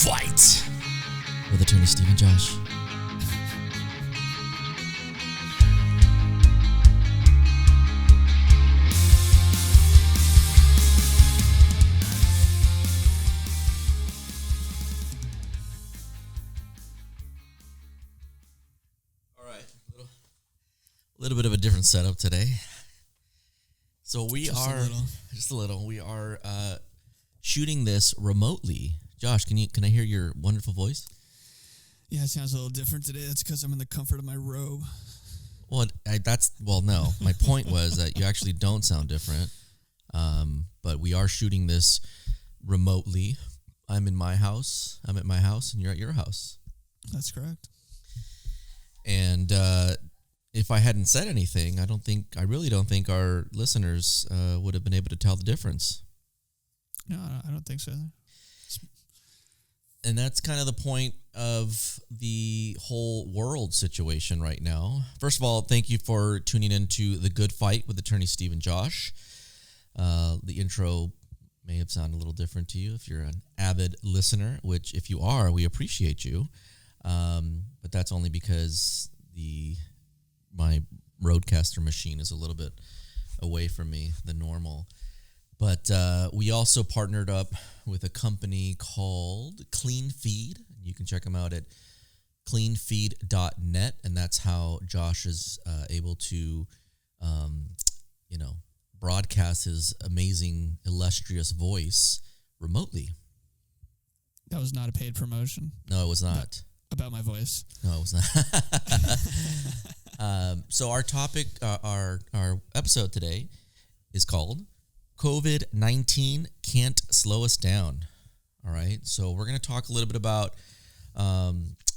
Fight with attorney Steve and Josh. All right, a little bit of a different setup today. So we just a little. We are shooting this remotely. Josh, can I hear your wonderful voice? Yeah, it sounds a little different today. That's because I'm in the comfort of my robe. Well, no. My point was that you actually don't sound different. But we are shooting this remotely. I'm at my house, and you're at your house. That's correct. And if I hadn't said anything, I really don't think our listeners would have been able to tell the difference. No, I don't think so. And that's kind of the point of the whole world situation right now. First of all, thank you for tuning in to The Good Fight with attorney Steve and Josh. The intro may have sounded a little different to you if you're an avid listener, which if you are, we appreciate you. But that's only because my roadcaster machine is a little bit away from me than normal. But we also partnered up with a company called Clean Feed. You can check them out at cleanfeed.net, and that's how Josh is able to, broadcast his amazing, illustrious voice remotely. That was not a paid promotion. No, it was not. About my voice. No, it was not. So our topic, our episode today is called COVID-19 Can't Slow Us Down. All right. So we're going to talk a little bit about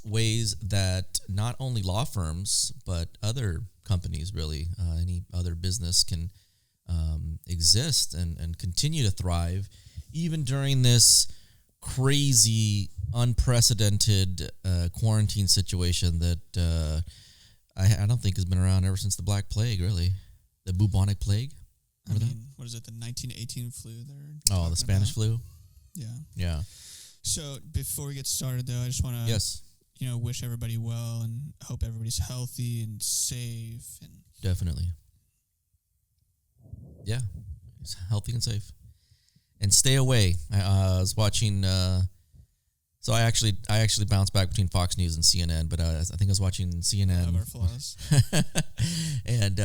ways that not only law firms, but other companies, really, any other business can exist and continue to thrive, even during this crazy, unprecedented quarantine situation that I don't think has been around ever since the Black Plague, really. The bubonic plague. What is it, the 1918 flu there? Oh, the Spanish flu? Yeah. So before we get started, though, I just want to wish everybody well and hope everybody's healthy and safe. And definitely. Yeah, it's healthy and safe. And stay away. I was watching... So I actually bounced back between Fox News and CNN, but I think I was watching CNN. Of our flaws. And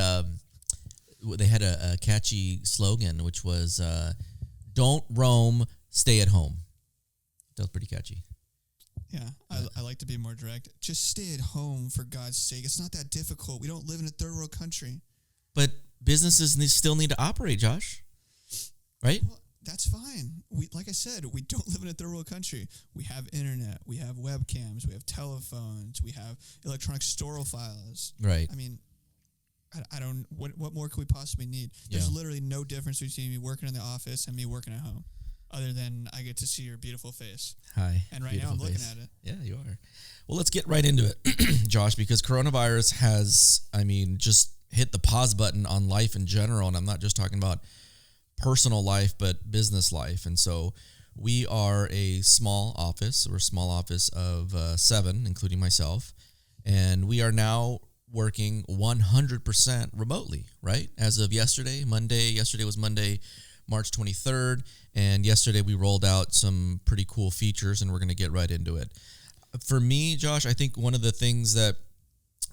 they had a catchy slogan, which was, don't roam, stay at home. That was pretty catchy. Yeah, I like to be more direct. Just stay at home, for God's sake. It's not that difficult. We don't live in a third world country. But businesses still need to operate, Josh. Right? Well, that's fine. Like I said, we don't live in a third world country. We have internet. We have webcams. We have telephones. We have electronic storage files. Right. I mean, I don't. What more could we possibly need? There's literally no difference between me working in the office and me working at home, other than I get to see your beautiful face. Hi. And right now I'm looking at it. Yeah, you are. Well, let's get right into it, Josh, because coronavirus has, just hit the pause button on life in general, and I'm not just talking about personal life, but business life. And so we are a small office. We're a small office of 7, including myself, and we are now working 100% remotely, right? As of yesterday was Monday, March 23rd, and yesterday we rolled out some pretty cool features, and we're going to get right into it. For me, Josh, I think one of the things that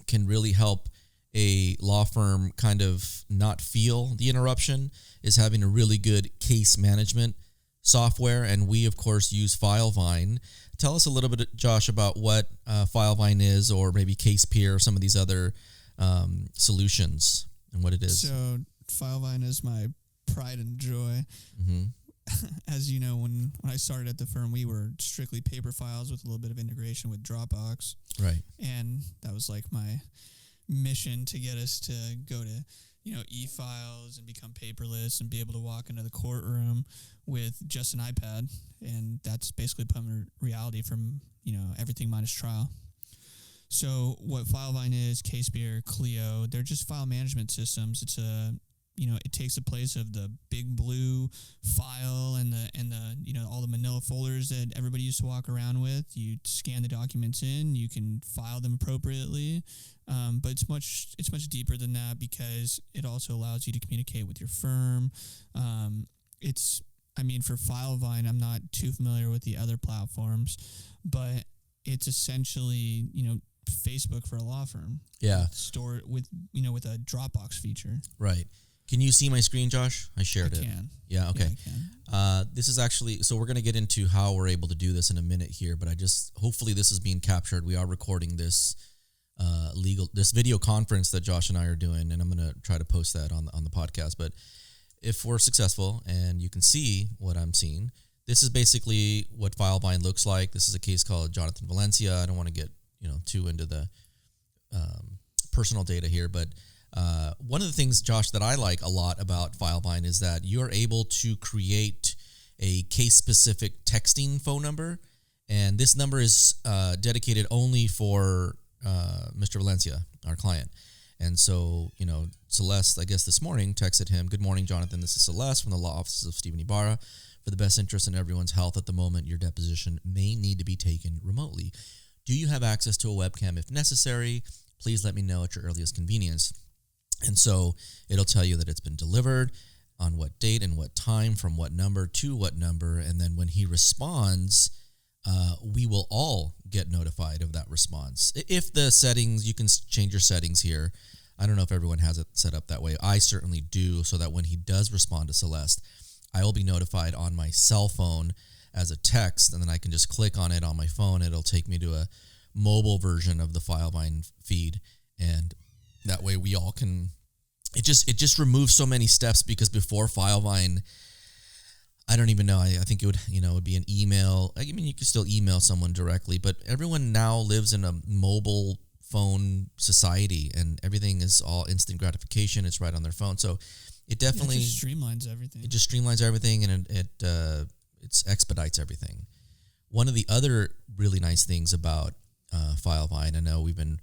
can really help a law firm kind of not feel the interruption is having a really good case management software, and we, of course, use FileVine. Tell us a little bit, Josh, about what FileVine is, or maybe CasePeer, or some of these other solutions, and what it is. So FileVine is my pride and joy. Mm-hmm. As you know, when I started at the firm, we were strictly paper files with a little bit of integration with Dropbox. Right. And that was like my mission to get us to go to, e-files and become paperless and be able to walk into the courtroom with just an iPad. And that's basically become a reality from, everything minus trial. So what FileVine is, CasePeer, Clio, they're just file management systems. It's a it takes the place of the big blue file and the all the manila folders that everybody used to walk around with. You scan the documents in, you can file them appropriately, but it's much deeper than that, because it also allows you to communicate with your firm. For FileVine, I'm not too familiar with the other platforms, but it's essentially Facebook for a law firm. Yeah. Store with a Dropbox feature. Right. Can you see my screen, Josh? I shared it. I can. Yeah, okay. Yeah, I can. This is actually, so we're going to get into how we're able to do this in a minute here, but hopefully this is being captured. We are recording this this video conference that Josh and I are doing, and I'm going to try to post that on the podcast. But if we're successful and you can see what I'm seeing, this is basically what FileVine looks like. This is a case called Jonathan Valencia. I don't want to get too into the personal data here, but one of the things, Josh, that I like a lot about FileVine is that you're able to create a case-specific texting phone number, and this number is dedicated only for Mr. Valencia, our client. And so, Celeste, I guess this morning, texted him, "Good morning, Jonathan. This is Celeste from the law offices of Stephen Ibarra. For the best interest in everyone's health at the moment, your deposition may need to be taken remotely. Do you have access to a webcam if necessary? Please let me know at your earliest convenience." And so it'll tell you that it's been delivered, on what date and what time, from what number to what number. And then when he responds, we will all get notified of that response. If the settings, you can change your settings here. I don't know if everyone has it set up that way. I certainly do, so that when he does respond to Celeste, I will be notified on my cell phone as a text, and then I can just click on it on my phone. It'll take me to a mobile version of the FileVine feed, and that way we all can. It just removes so many steps, because before FileVine, I don't even know. I think it would would be an email. I mean, you could still email someone directly, but everyone now lives in a mobile phone society, and everything is all instant gratification. It's right on their phone, so it definitely just streamlines everything. It just streamlines everything, and it expedites everything. One of the other really nice things about FileVine, I know we've been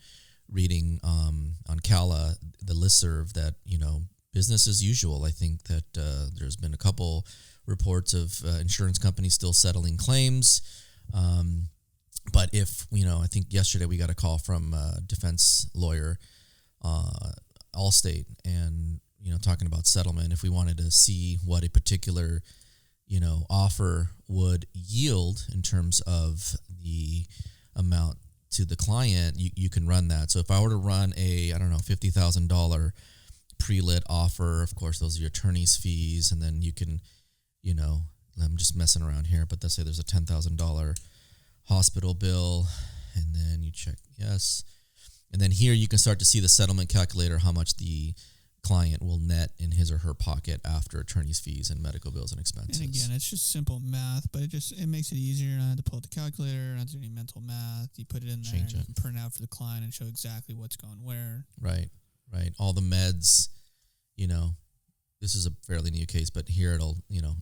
reading on Cala, the listserv, that business as usual. I think that there's been a couple reports of insurance companies still settling claims, but if I think yesterday we got a call from a defense lawyer, Allstate, and talking about settlement. If we wanted to see what a particular offer would yield in terms of the amount to the client, you can run that. So if I were to run a $50,000 pre-lit offer, of course those are your attorney's fees, and then you can I'm just messing around here, but let's say there's a $10,000 hospital bill, and then you check yes, and then here you can start to see the settlement calculator, how much the client will net in his or her pocket after attorney's fees and medical bills and expenses. And again, it's just simple math, but it makes it easier. Not to pull out the calculator, not to do any mental math. You put it in there, you can print it out for the client and show exactly what's going where. Right. All the meds, this is a fairly new case, but here it'll,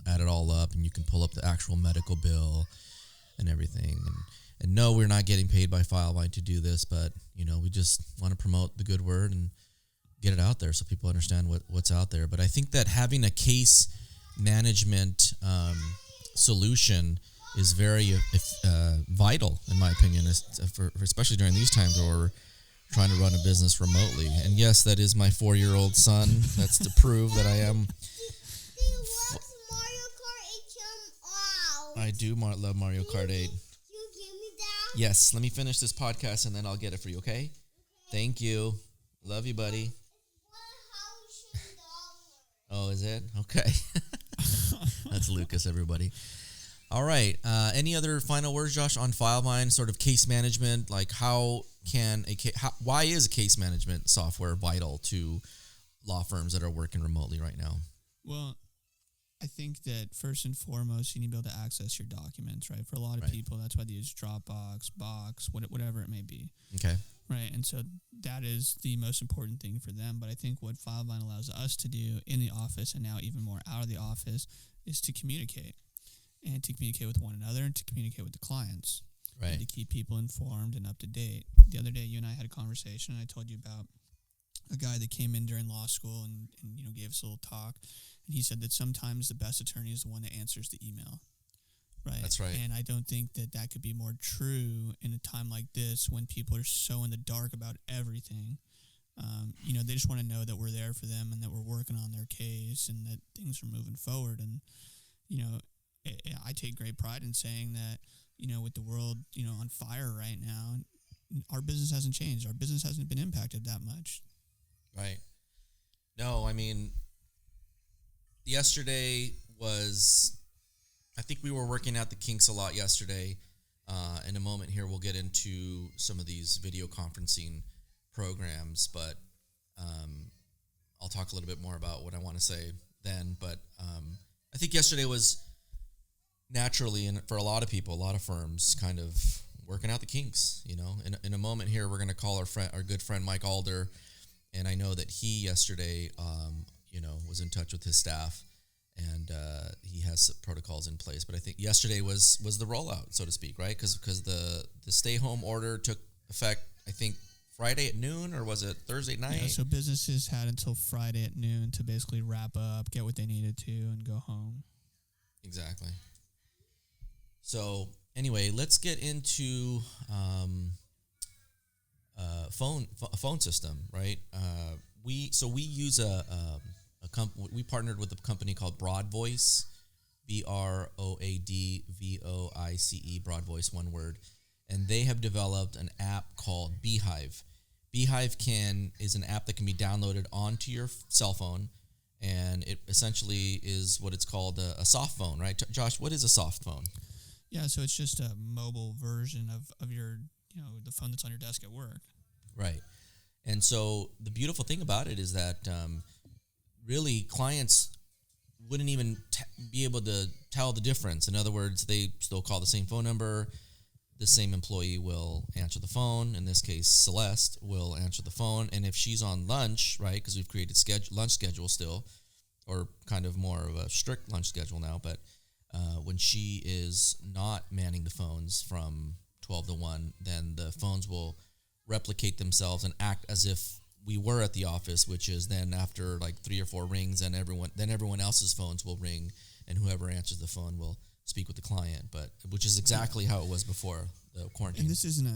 add it all up, and you can pull up the actual medical bill and everything. And no, we're not getting paid by FileVine to do this, but, we just want to promote the good word and get it out there so people understand what's out there. But I think that having a case management solution is very vital, in my opinion, especially during these times where we're trying to run a business remotely. And yes, that is my 4-year-old son. That's to prove that I am. I do love Mario Kart 8. You give me that? Yes, let me finish this podcast and then I'll get it for you, okay? Thank you. Love you, buddy. Oh, is it? Okay. That's Lucas, everybody. All right. Any other final words, Josh, on FileVine, sort of case management? Like why is a case management software vital to law firms that are working remotely right now? Well, I think that first and foremost, you need to be able to access your documents, right? For a lot of people, that's why they use Dropbox, Box, whatever it may be. Okay. Right, and so that is the most important thing for them. But I think what FileVine allows us to do in the office, and now even more out of the office, is to communicate. And to communicate with one another, and to communicate with the clients. Right. And to keep people informed and up to date. The other day, you and I had a conversation, and I told you about a guy that came in during law school and gave us a little talk, and he said that sometimes the best attorney is the one that answers the email. Right. That's right. And I don't think that could be more true in a time like this when people are so in the dark about everything. They just want to know that we're there for them and that we're working on their case and that things are moving forward. And, I take great pride in saying that, with the world, on fire right now, our business hasn't changed. Our business hasn't been impacted that much. Right. No, I mean, yesterday was, I think we were working out the kinks a lot yesterday. In a moment here, we'll get into some of these video conferencing programs, but I'll talk a little bit more about what I want to say then. But I think yesterday was naturally, and for a lot of people, a lot of firms, kind of working out the kinks. In a moment here, we're going to call our good friend Mike Alder, and I know that he yesterday, was in touch with his staff, and he has protocols in place. But I think yesterday was the rollout, so to speak, right? Because the stay-home order took effect, I think, Friday at noon, or was it Thursday night? Yeah, so businesses had until Friday at noon to basically wrap up, get what they needed to, and go home. Exactly. So anyway, let's get into phone system, right? We use we partnered with a company called Broadvoice, BROADVOICE, Broadvoice, one word, and they have developed an app called Beehive. Beehive is an app that can be downloaded onto your cell phone, and it essentially is what it's called a soft phone, right? Josh, what is a soft phone? Yeah, so it's just a mobile version of your, the phone that's on your desk at work. Right. And so the beautiful thing about it is that really clients wouldn't even be able to tell the difference. In other words, they still call the same phone number. The same employee will answer the phone. In this case, Celeste will answer the phone. And if she's on lunch, right, because we've created lunch schedule still, or kind of more of a strict lunch schedule now, but when she is not manning the phones from 12 to 1, then the phones will replicate themselves and act as if we were at the office, which is then after like 3 or 4 rings, and everyone else's phones will ring, and whoever answers the phone will speak with the client, which is exactly how it was before the quarantine. And this isn't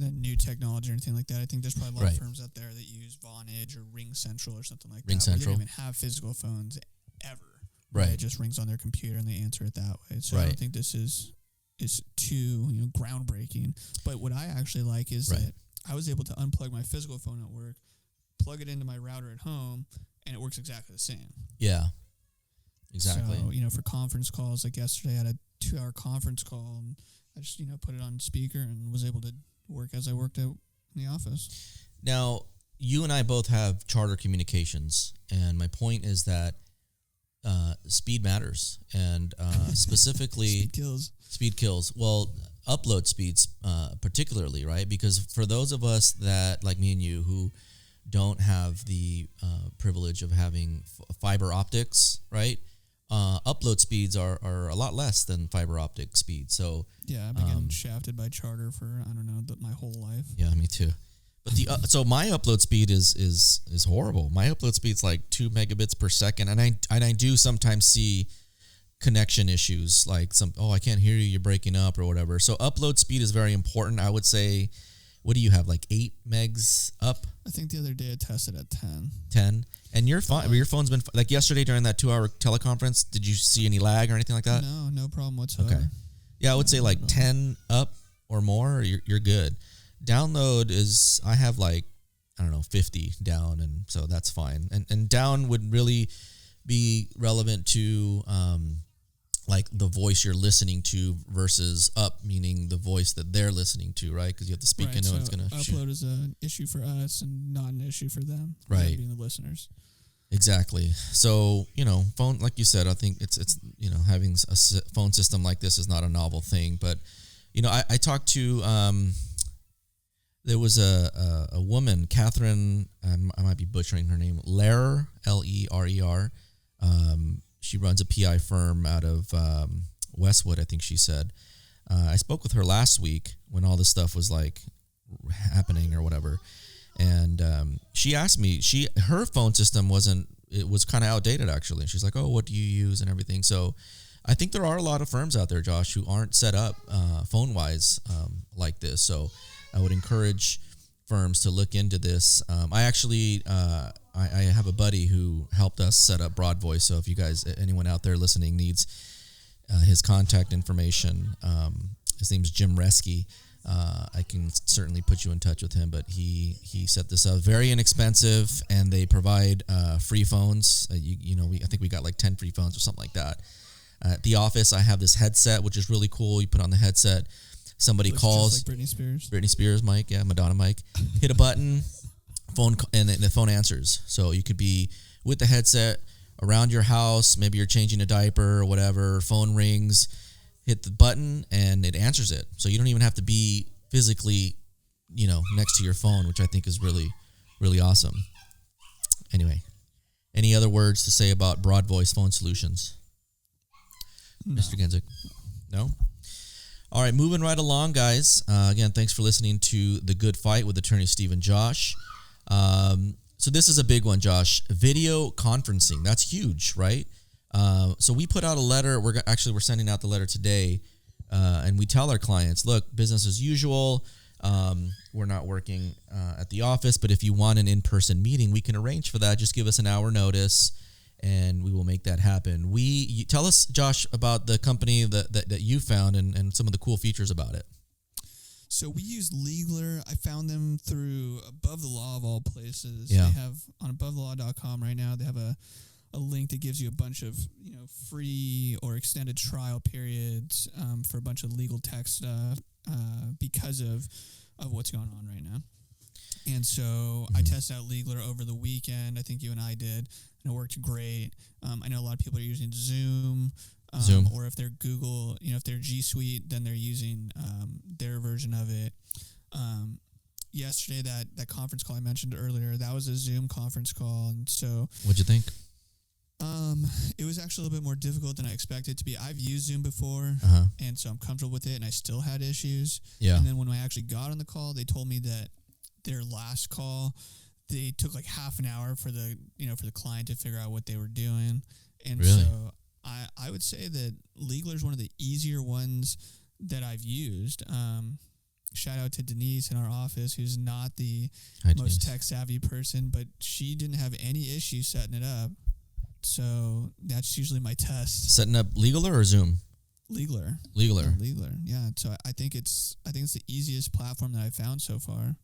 a new technology or anything like that. I think there's probably a lot of firms out there that use Vonage or Ring Central or something like that. Ring Central. They don't even have physical phones ever. Right. It just rings on their computer and they answer it that way. So I don't think this is too groundbreaking. But what I actually like is that I was able to unplug my physical phone at work, plug it into my router at home, and it works exactly the same. Yeah. Exactly. So, for conference calls, like yesterday I had a 2-hour conference call, and I just, put it on speaker and was able to work as I worked out in the office. Now, you and I both have charter communications, and my point is that speed matters, and specifically speed kills. Well, upload speeds particularly, right? Because for those of us that, like me and you, who don't have the privilege of having fiber optics, right? Upload speeds are a lot less than fiber optic speeds. So yeah, I've been getting shafted by Charter for my whole life. Yeah, me too. But so my upload speed is horrible. My upload speed's like 2 megabits per second, and I do sometimes see connection issues, like I can't hear you, you're breaking up or whatever. So upload speed is very important. I would say, what do you have, like 8 megs up? I think the other day I tested at 10. 10? And your phone's been, like yesterday during that 2-hour teleconference, did you see any lag or anything like that? No problem whatsoever. Okay. Yeah, I would say like 10 up or more, you're good. Download is, I have 50 down, and so that's fine. And down would really be relevant to like the voice you're listening to versus up, meaning the voice that they're listening to, right? Because you have to speak into it. It's going to upload is an issue for us and not an issue for them, right? Being the listeners. Exactly. So, phone, like you said, I think it's having a phone system like this is not a novel thing. But, I talked to, there was a woman, Catherine, I might be butchering her name, Lawyer, Lerer. She runs a PI firm out of Westwood, I think she said. I spoke with her last week when all this stuff was happening or whatever. And she asked me, her phone system was kind of outdated actually. She's like, oh, what do you use and everything. So I think there are a lot of firms out there, Josh, who aren't set up phone wise like this. So I would encourage firms to look into this. I actually I have a buddy who helped us set up Broad Voice. So if you guys, anyone out there listening needs his contact information, his name's Jim Reski. I can certainly put you in touch with him, but he set this up. Very inexpensive, and they provide free phones. I think we got like 10 free phones or something like that. At the office, I have this headset, which is really cool. You put on the headset, somebody calls. Just like Britney Spears mic, yeah, Madonna mic. Hit a button, phone, and the phone answers. So you could be with the headset around your house. Maybe you're changing a diaper or whatever. Phone rings. Hit the button and it answers it. So you don't even have to be physically, next to your phone, which I think is really, really awesome. Anyway, any other words to say about Broad Voice Phone Solutions? No. Mr. Genzik? No? All right, moving right along, guys. Again, thanks for listening to The Good Fight with attorney Steve and Josh. So this is a big one, Josh. Video conferencing. That's huge, right? So we put out a letter. We're sending out the letter today, and we tell our clients, look, business as usual. We're not working at the office, but if you want an in-person meeting, we can arrange for that. Just give us an hour notice, and we will make that happen. Tell us, Josh, about the company that you found and some of the cool features about it. So we use Legler. I found them through Above the Law of all places. Yeah. They have on abovethelaw.com right now. They have a link that gives you a bunch of free or extended trial periods for a bunch of legal tech stuff because of what's going on right now. And so I tested out Legler over the weekend. I think you and I did, and it worked great. I know a lot of people are using Zoom. Or if they're Google, if they're G Suite, then they're using their version of it. Yesterday, that conference call I mentioned earlier, that was a Zoom conference call, and so What'd you think? it was actually a little bit more difficult than I expected it to be. I've used Zoom before, and so I'm comfortable with it, and I still had issues. Yeah. And then when I actually got on the call, they told me that their last call, they took like half an hour for the client to figure out what they were doing. And Really? so I would say that Legler is one of the easier ones that I've used. Shout out to Denise in our office, who's not the most tech-savvy person, but she didn't have any issue setting it up. So that's usually my test. Setting up Legler or Zoom? Legler. Yeah. So I think it's the easiest platform that I've found so far.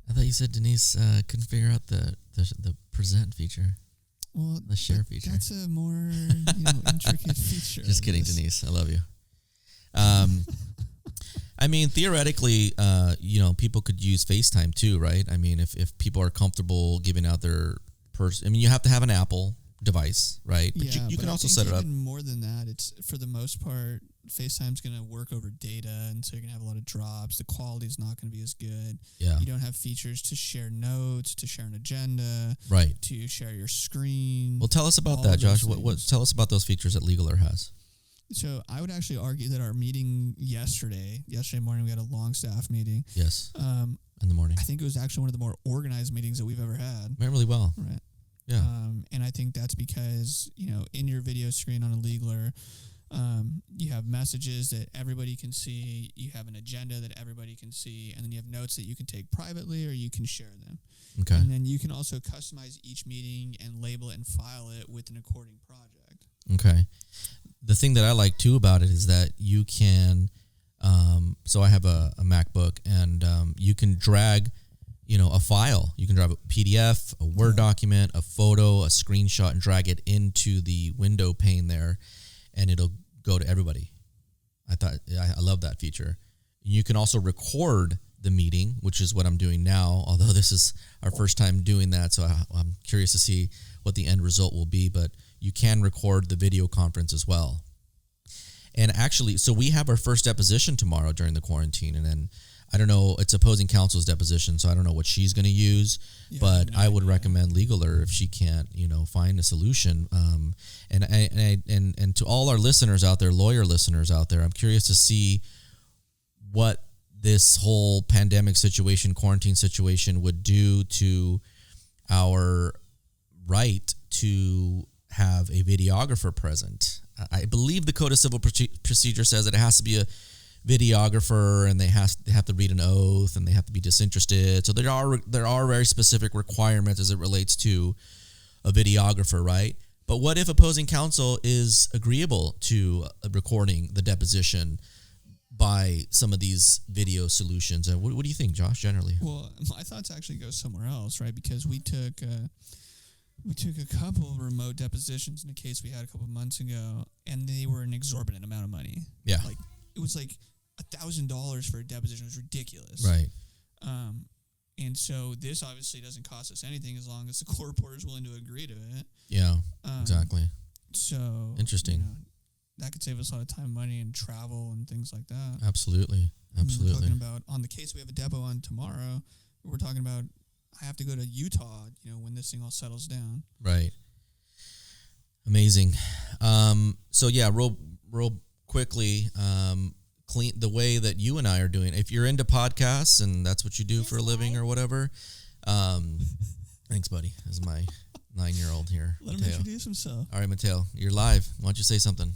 I thought you said Denise couldn't figure out the present feature. Well, the share feature. That's a more intricate feature. Just kidding, Denise. I love you. I mean, theoretically, people could use FaceTime too, right? I mean, if people are comfortable giving out their person, I mean, you have to have an Apple device, right? But you can also set it up. Even more than that, it's for the most part, FaceTime's going to work over data, and so you're going to have a lot of drops. The quality is not going to be as good. Yeah. You don't have features to share notes, to share an agenda, right? To share your screen. Well, tell us about that, Josh. What tell us about those features that Legler has. So I would actually argue that our meeting yesterday morning, we had a long staff meeting. Yes. In the morning. I think it was actually one of the more organized meetings that we've ever had. Went really well. Right. Yeah. And I think that's because, in your video screen on a Legler, you have messages that everybody can see, you have an agenda that everybody can see, and then you have notes that you can take privately or you can share them. Okay. And then you can also customize each meeting and label it and file it with an according project. Okay. The thing that I like too about it is that you can, so I have a MacBook, and you can drag, a file. You can drag a PDF, a Word document, a photo, a screenshot, and drag it into the window pane there, and it'll go to everybody. I love that feature. You can also record the meeting, which is what I'm doing now, although this is our first time doing that, so I'm curious to see what the end result will be, but you can record the video conference as well. And actually, so we have our first deposition tomorrow during the quarantine, and then I don't know, it's opposing counsel's deposition, so I don't know what she's going to use, but I would recommend Legler if she can't, find a solution. And to all our listeners out there, lawyer listeners out there, I'm curious to see what this whole pandemic situation, quarantine situation would do to our right to have a videographer present. I believe the Code of Civil Procedure says that it has to be a videographer, and they have to read an oath, and they have to be disinterested. So there are very specific requirements as it relates to a videographer, right? But what if opposing counsel is agreeable to recording the deposition by some of these video solutions? And what do you think, Josh, generally? Well, my thoughts actually go somewhere else, right? Because we took a couple remote depositions in a case we had a couple months ago, and they were an exorbitant amount of money. Yeah. Like, it was like $1,000 for a deposition. It was ridiculous. Right. And so this obviously doesn't cost us anything as long as the court reporter is willing to agree to it. Yeah, exactly. So interesting. That could save us a lot of time, money, and travel and things like that. Absolutely. We're talking about, on the case we have a depo on tomorrow, we're talking about I have to go to Utah, when this thing all settles down. Right. Amazing. So yeah, real quickly, clean the way that you and I are doing. If you're into podcasts and that's what you do for a living or whatever, thanks, buddy. This is my 9-year-old here. Let him Mateo. introduce himself. All right, Mateo, you're live. Why don't you say something?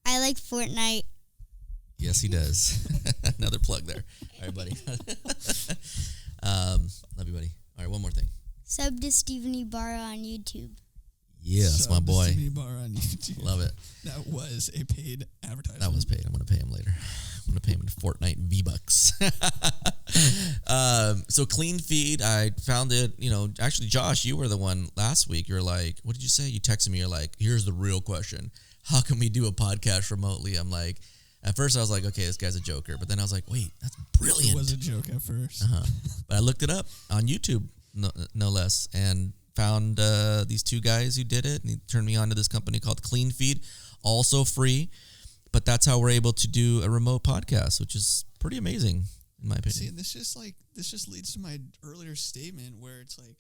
I like Fortnite. Yes, he does. Another plug there. All right, buddy. Love you, buddy. All right, one more thing. Sub to Stephen Ibarra on YouTube. Yeah, that's my boy. Stevie Bar on YouTube. Love it. That was a paid advertisement. That was paid. I'm going to pay him later. I'm going to pay him in Fortnite V-Bucks. So clean feed, I found it, actually, Josh, you were the one last week. You're like, what did you say? You texted me. You're like, here's the real question. How can we do a podcast remotely? I'm like, at first I was like, okay, this guy's a joker. But then I was like, wait, that's brilliant. It was a joke at first. But I looked it up on YouTube, no less, and found these two guys who did it, and he turned me on to this company called Clean Feed, also free. But that's how we're able to do a remote podcast, which is pretty amazing, in my opinion. See, this just leads to my earlier statement where it's like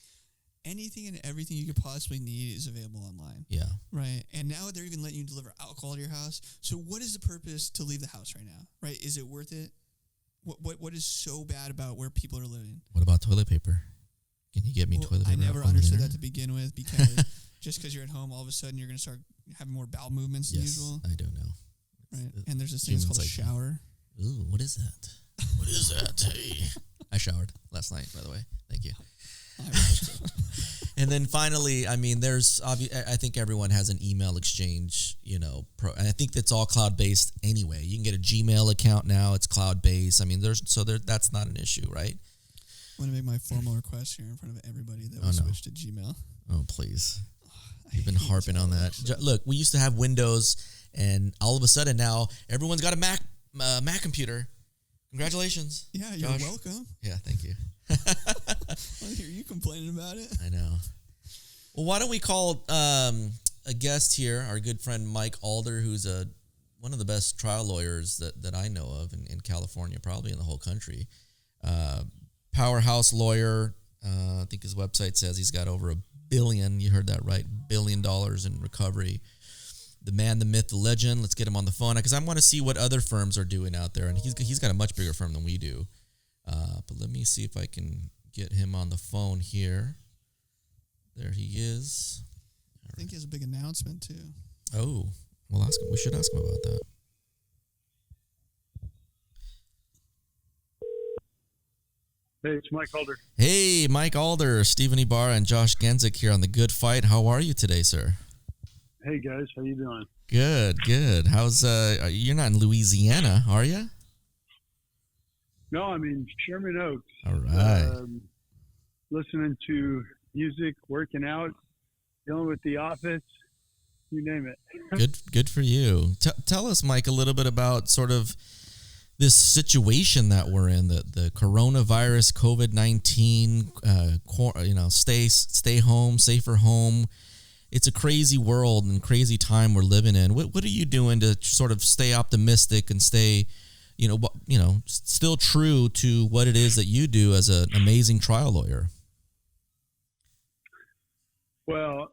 anything and everything you could possibly need is available online. Yeah. Right. And now they're even letting you deliver alcohol to your house. So what is the purpose to leave the house right now? Right? Is it worth it? What is so bad about where people are living? What about toilet paper? Can you get me toilet paper? I never understood that to begin with, because just because you're at home, all of a sudden you're going to start having more bowel movements than usual. I don't know. Right. And there's this thing called a shower. Ooh, what is that? What is that? Hey. I showered last night, by the way. Thank you. And then finally, I mean, I think everyone has an email exchange, and I think that's all cloud-based anyway. You can get a Gmail account now. It's cloud-based. I mean, that's not an issue, right? I'm going to make my formal request here in front of everybody that we switch to Gmail. Oh, please. You've been harping on that. Look, we used to have Windows, and all of a sudden now everyone's got a Mac computer. Congratulations. Yeah, you're welcome. Yeah, thank you. I hear you complaining about it. I know. Well, why don't we call a guest here, our good friend Mike Alder, who's one of the best trial lawyers that I know of in California, probably in the whole country. Powerhouse lawyer. I think his website says he's got over $1 billion. You heard that right, $1 billion in recovery. The man, the myth, the legend. Let's get him on the phone because I want to see what other firms are doing out there, and he's got a much bigger firm than we do. But let me see if I can get him on the phone here. There he is. I think he has a big announcement too. Oh, we'll ask him. We should ask him about that. Hey, it's Mike Alder. Hey, Mike Alder, Stephen Ibarra, and Josh Genzik here on The Good Fight. How are you today, sir? Hey, guys. How you doing? Good. How's you're not in Louisiana, are you? No, I'm in Sherman Oaks. All right. Listening to music, working out, dealing with the office, you name it. Good for you. Tell us, Mike, a little bit about sort of this situation that we're in, the coronavirus, COVID-19, stay home, safer home. It's a crazy world and crazy time we're living in. What are you doing to sort of stay optimistic and stay, still true to what it is that you do as an amazing trial lawyer? Well,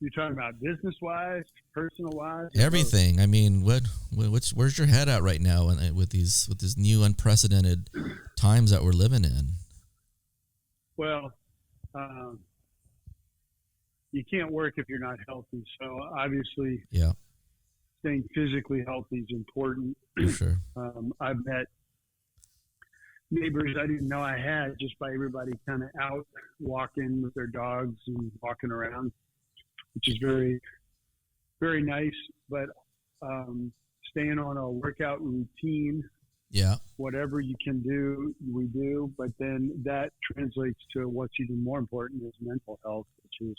You're talking about business-wise, personal-wise? Everything. I mean, where's your head at right now with these new unprecedented times that we're living in? Well, you can't work if you're not healthy. So obviously, Yeah, staying physically healthy is important. for sure. I've met neighbors I didn't know I had just by everybody kind of out walking with their dogs and walking around, which is very, very nice. But staying on a workout routine, Yeah, whatever you can do, we do. But then that translates to what's even more important is mental health, which is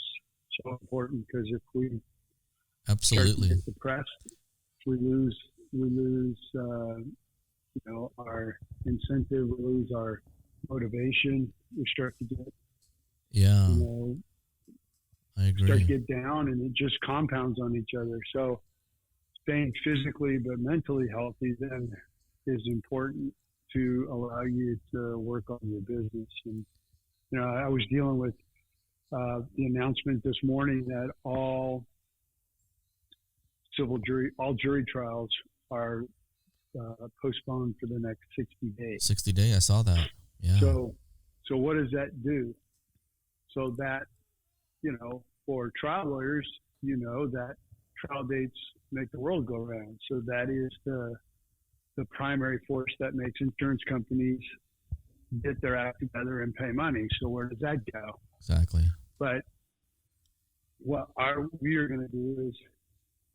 so important because if we absolutely. start to get depressed, we lose our incentive, we lose our motivation. We start to get, Yeah, I start to agree. get down, and it just compounds on each other. So staying physically but mentally healthy then is important to allow you to work on your business. And I was dealing with the announcement this morning that all jury trials are postponed for the next 60 days. 60 day. I saw that. Yeah. So what does that do? So that, for trial lawyers, that trial dates make the world go round. So that is the primary force that makes insurance companies get their act together and pay money. So where does that go? Exactly. But what we are going to do is,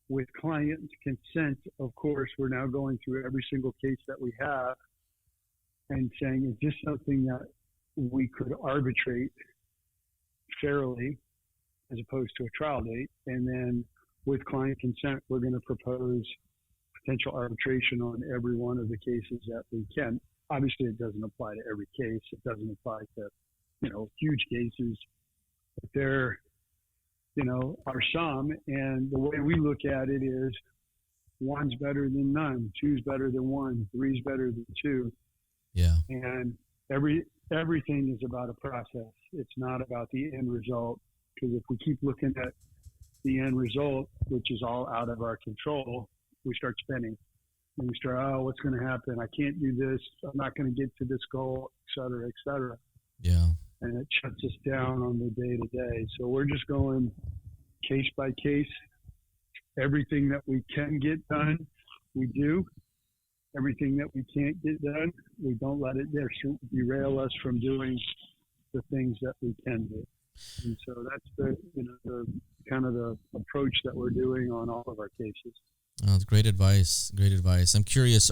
with client consent, of course, we're now going through every single case that we have and saying, is this something that we could arbitrate fairly as opposed to a trial date? And then with client consent, we're going to propose potential arbitration on every one of the cases that we can. Obviously, it doesn't apply to every case. It doesn't apply to, huge cases. But there, are some. And the way we look at it is one's better than none, two's better than one, three's better than two. Yeah. And everything is about a process. It's not about the end result. Because if we keep looking at the end result, which is all out of our control, we start spinning. And we start, what's going to happen? I can't do this. I'm not going to get to this goal, et cetera, et cetera. Yeah. And it shuts us down on the day-to-day. So we're just going case by case. Everything that we can get done, we do. Everything that we can't get done, we don't let it derail us from doing the things that we can do. And so that's the kind of the approach that we're doing on all of our cases. Oh, it's great advice. Great advice. I'm curious,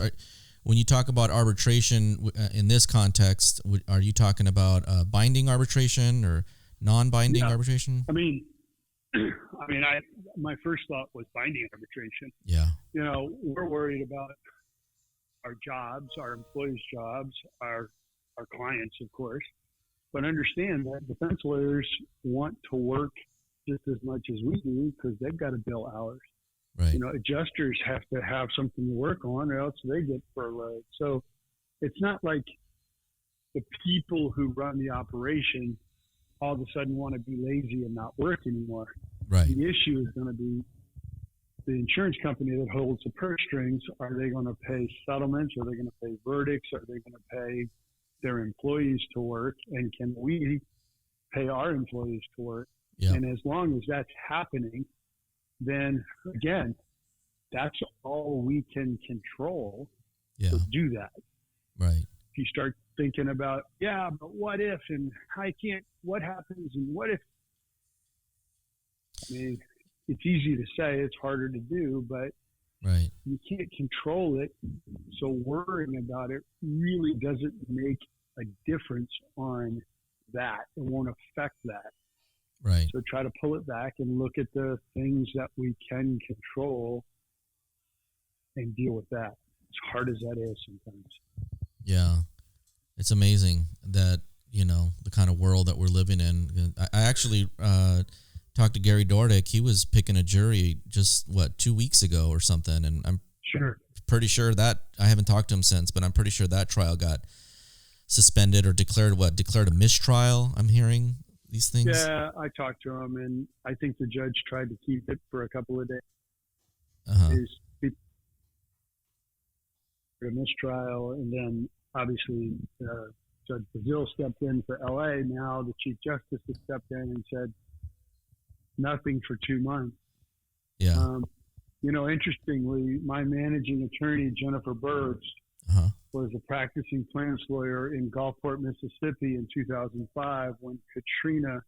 when you talk about arbitration in this context, are you talking about binding arbitration or non-binding arbitration? I mean, my first thought was binding arbitration. Yeah. We're worried about our jobs, our employees' jobs, our clients, of course, but understand that defense lawyers want to work just as much as we do because they've got to bill hours. Right. Adjusters have to have something to work on or else they get furloughed. So it's not like the people who run the operation all of a sudden want to be lazy and not work anymore. Right. The issue is going to be the insurance company that holds the purse strings. Are they going to pay settlements? Are they going to pay verdicts? Are they going to pay their employees to work? And can we pay our employees to work? Yeah. And as long as that's happening, then again, that's all we can control. Yeah. To do that. Right. If you start thinking about, but what if, and I can't, what happens, and what if? I mean, it's easy to say, it's harder to do, but right. You can't control it. So worrying about it really doesn't make a difference on that. It won't affect that. Right. So try to pull it back and look at the things that we can control and deal with that, as hard as that is sometimes. Yeah. It's amazing that, the kind of world that we're living in. I actually talked to Gary Dordick. He was picking a jury just, 2 weeks ago or something. And I'm pretty sure that, I haven't talked to him since, but I'm pretty sure that trial got suspended or declared a mistrial, I'm hearing. these things? Yeah, I talked to him, and I think the judge tried to keep it for a couple of days. Uh-huh. A mistrial, and then obviously Judge Brazil stepped in for LA. Now the Chief Justice has stepped in and said nothing for 2 months. Yeah. Interestingly, my managing attorney, Jennifer Birds, was a practicing plaintiff's lawyer in Gulfport, Mississippi in 2005 when Katrina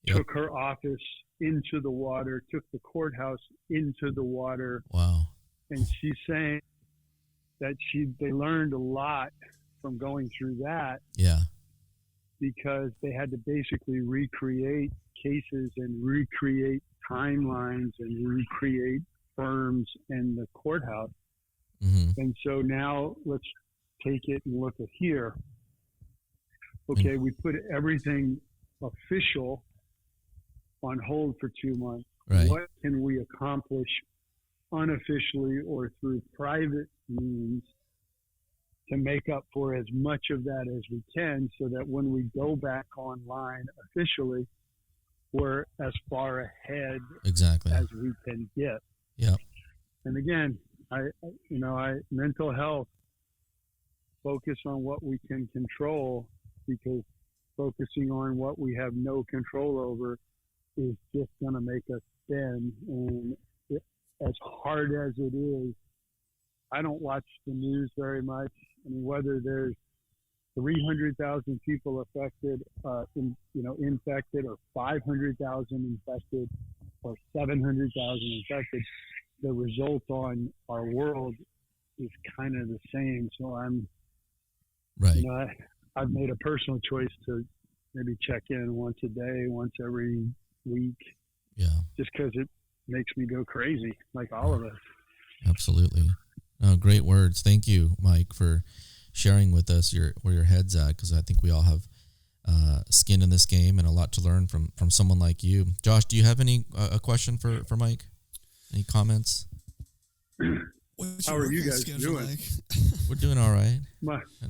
took her office into the water, took the courthouse into the water. Wow. And she's saying that they learned a lot from going through that. Yeah. Because they had to basically recreate cases and recreate timelines and recreate firms and the courthouse. Mm-hmm. And so now let's take it and look at here. Okay, we put everything official on hold for 2 months. Right. What can we accomplish unofficially or through private means to make up for as much of that as we can, so that when we go back online officially, we're as far ahead Exactly as we can get. Yeah. And again, mental health, focus on what we can control, because focusing on what we have no control over is just going to make us spin. And as hard as it is, I don't watch the news very much. I mean, whether there's 300,000 people affected, infected, or 500,000 infected, or 700,000 infected, the result on our world is kind of the same. So I've made a personal choice to maybe check in once a day, once every week. Yeah. Just because it makes me go crazy, like all of us. Absolutely. Oh, great words. Thank you, Mike, for sharing with us where your head's at, because I think we all have skin in this game and a lot to learn from someone like you. Josh, do you have a question for Mike? Any comments? How are you guys doing? Like? We're doing all right.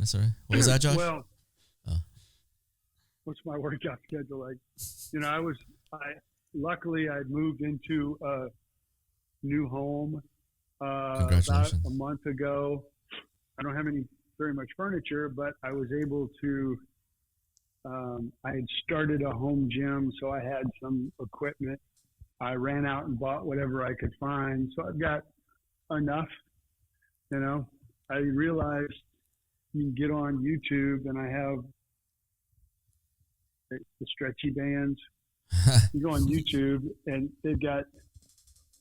Sorry. What was that, Josh? Well, what's my workout schedule like? Luckily I'd moved into a new home about a month ago. I don't have very much furniture, but I was able to, I had started a home gym, so I had some equipment. I ran out and bought whatever I could find. So I've got enough, I realized you can get on YouTube, and I have the stretchy bands. You go on YouTube and they've got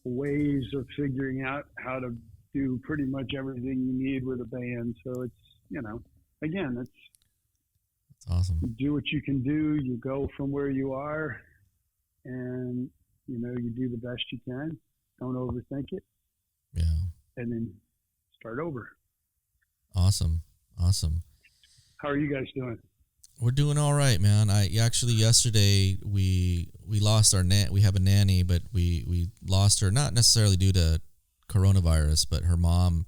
ways of figuring out how to do pretty much everything you need with a band. So it's, again, it's awesome. You do what you can do. You go from where you are, and, you do the best you can. Don't overthink it. Yeah. And then start over. Awesome. How are you guys doing? We're doing all right, man. Yesterday we lost our we have a nanny, but we lost her, not necessarily due to coronavirus, but her mom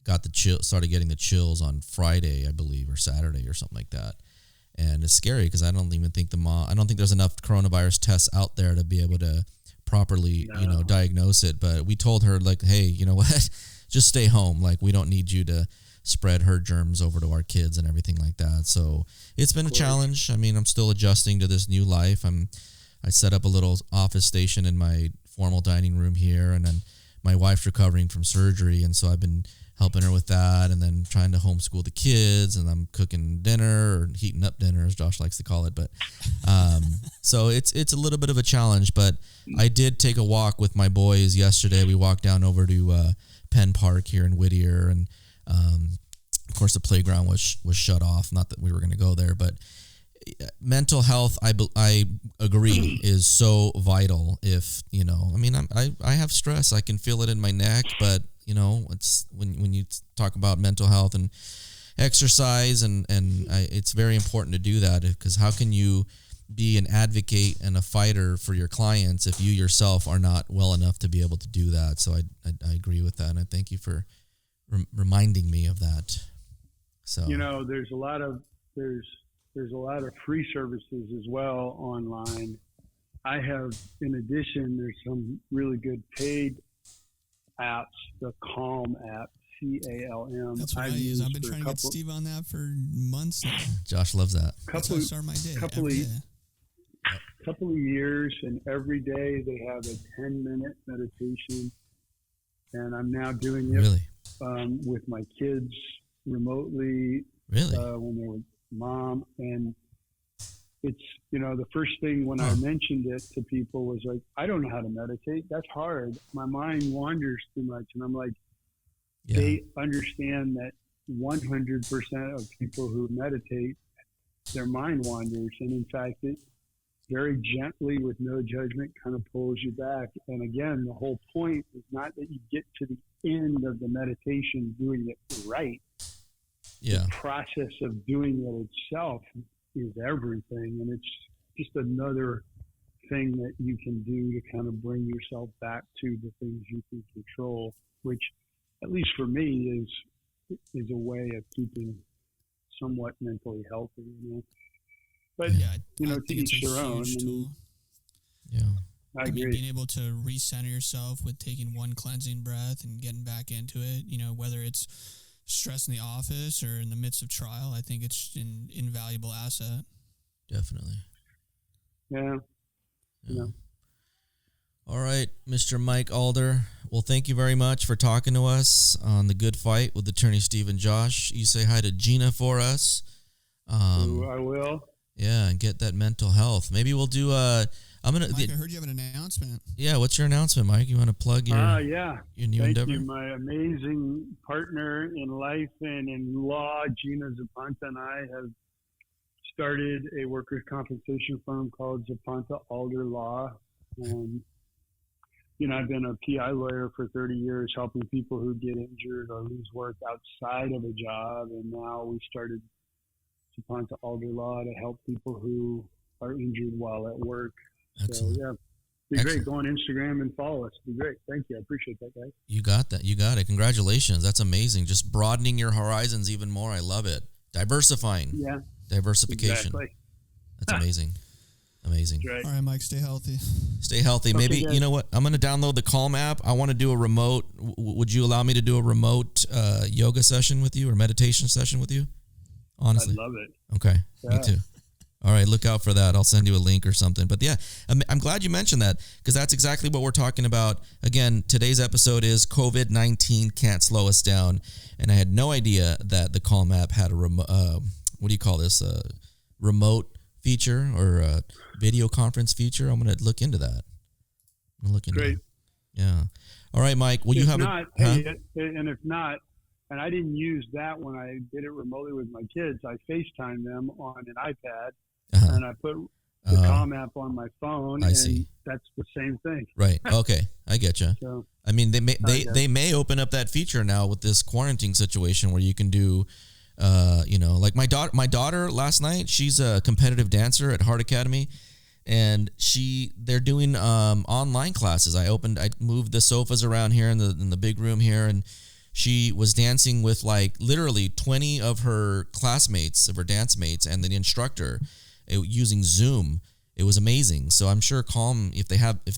got started getting the chills on Friday, I believe, or Saturday or something like that. And it's scary because I don't think there's enough coronavirus tests out there to be able to properly, diagnose it. But we told her, like, hey, you know what? Just stay home. Like, we don't need you to spread her germs over to our kids and everything like that. So it's been a challenge. I mean, I'm still adjusting to this new life. I set up a little office station in my formal dining room here, and then my wife's recovering from surgery, and so I've been helping her with that, and then trying to homeschool the kids, and I'm cooking dinner, or heating up dinner, as Josh likes to call it. But so it's a little bit of a challenge, but I did take a walk with my boys yesterday. We walked down over to Penn Park here in Whittier, and of course the playground was shut off. Not that we were going to go there, but mental health, I agree, is so vital. If I have stress, I can feel it in my neck, but it's when you talk about mental health and exercise, and it's very important to do that, because how can you be an advocate and a fighter for your clients if you yourself are not well enough to be able to do that? So I agree with that, and I thank you for reminding me of that. So there's there's a lot of free services as well online. I have, in addition, there's some really good paid apps, the Calm app, CALM. That's what I use. I've been trying to get Steve on that for months now. Josh loves that. That's how I start my day. Couple of years, and every day they have a 10-minute meditation. And I'm now doing it with my kids remotely. When they were mom. And it's, the first thing when I mentioned it to people was like, I don't know how to meditate. That's hard. My mind wanders too much. And I'm like, they understand that 100% of people who meditate, their mind wanders. And in fact, it very gently, with no judgment, kind of pulls you back. And again, the whole point is not that you get to the end of the meditation doing it right. The process of doing it itself is everything. And it's just another thing that you can do to kind of bring yourself back to the things you can control, which, at least for me, is a way of keeping somewhat mentally healthy, But, to each their own. Tool. I agree. Being able to recenter yourself with taking one cleansing breath and getting back into it, whether it's stress in the office or in the midst of trial, I think it's an invaluable asset. Definitely. Yeah. All right, Mr. Mike Alder. Well, thank you very much for talking to us on The Good Fight with attorney Steve and Josh. You say hi to Gina for us. I will. Yeah, and get that mental health. Maybe we'll do Mike, I heard you have an announcement. Yeah, what's your announcement, Mike? You want to plug your new endeavor? Thank you. My amazing partner in life and in law, Gina Zapanta, and I have started a workers' compensation firm called Zapanta Alder Law. I've been a PI lawyer for 30 years, helping people who get injured or lose work outside of a job. And now we started Zapanta Alder Law to help people who are injured while at work. Excellent. So, be great. Go on Instagram and follow us. Be great. Thank you. I appreciate that, guys. You got that. You got it. Congratulations. That's amazing. Just broadening your horizons even more. I love it. Diversifying. Yeah. Diversification. Exactly. That's amazing. Amazing. Right. All right, Mike, stay healthy. Stay healthy. Okay, Maybe, guys. you know what? I'm going to download the Calm app. I want to do a remote. Would you allow me to do a remote yoga session with you or meditation session with you? Honestly. I love it. Okay. Me too. All right. Look out for that. I'll send you a link or something. But yeah, I'm glad you mentioned that because that's exactly what we're talking about. Again, today's episode is COVID-19 can't slow us down. And I had no idea that the Calm app had a remote, what do you call this? Remote feature or a video conference feature. I'm going to look into that. Great. Yeah. All right, Mike. Will you have and if not, and I didn't use that when I did it remotely with my kids, I FaceTime them on an iPad and I put the Calm app on my phone. I see. That's the same thing. Right. Okay. I get you. So, I mean, they may open up that feature now with this quarantine situation where you can do, like my daughter last night, she's a competitive dancer at Heart Academy, and they're doing online classes. I moved the sofas around here in the big room here, and she was dancing with like literally 20 of her classmates, of her dance mates, and the instructor using Zoom. It was amazing. So I'm sure Calm, if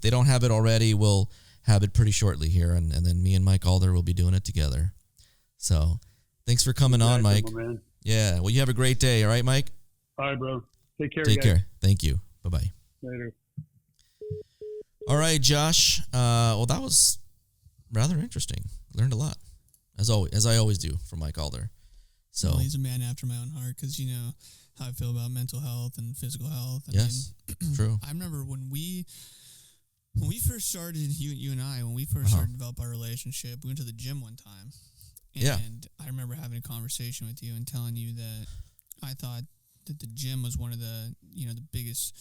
they don't have it already, will have it pretty shortly here, and then me and Mike Alder will be doing it together. So thanks for coming on, Mike. Man. Yeah. Well, you have a great day. All right, Mike? All right, bro. Take care. Take care. Thank you. Bye-bye. Later. All right, Josh. Well, that was rather interesting. Learned a lot, as I always do from Mike Alder. So well, he's a man after my own heart because you know how I feel about mental health and physical health. Yes, true. I remember when we first started, you and I, when we first started to develop our relationship, we went to the gym one time. And I remember having a conversation with you and telling you that I thought that the gym was one of the, the biggest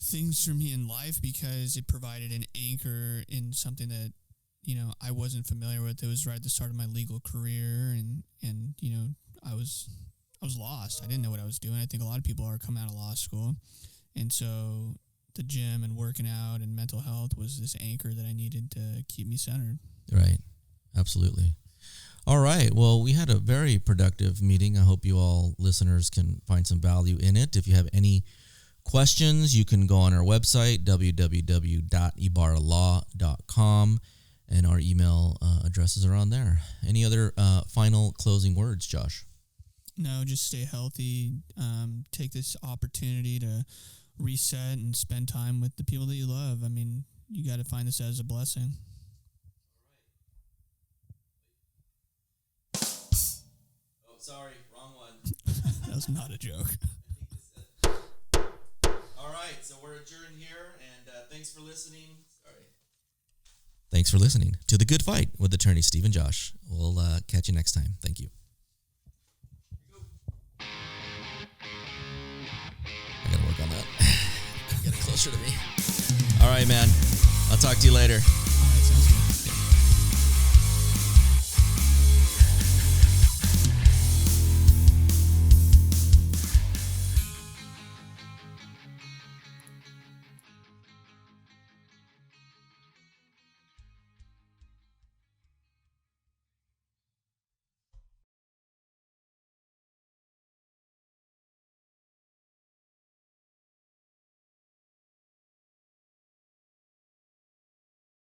things for me in life because it provided an anchor in something that, I wasn't familiar with. It was right at the start of my legal career and I was lost. I didn't know what I was doing. I think a lot of people are coming out of law school. And so the gym and working out and mental health was this anchor that I needed to keep me centered. Right. Absolutely. All right. Well, we had a very productive meeting. I hope you all listeners can find some value in it. If you have any questions, you can go on our website, www.ibarralaw.com, and our email addresses are on there. Any other final closing words, Josh? No, just stay healthy. Take this opportunity to reset and spend time with the people that you love. I mean, you got to find this as a blessing. Oh, sorry, wrong one. That was not a joke. All right, so we're adjourned here, and thanks for listening. Thanks for listening to The Good Fight with attorney Steve and Josh. We'll catch you next time. Thank you. I got to work on that. Get it closer to me. All right, man. I'll talk to you later.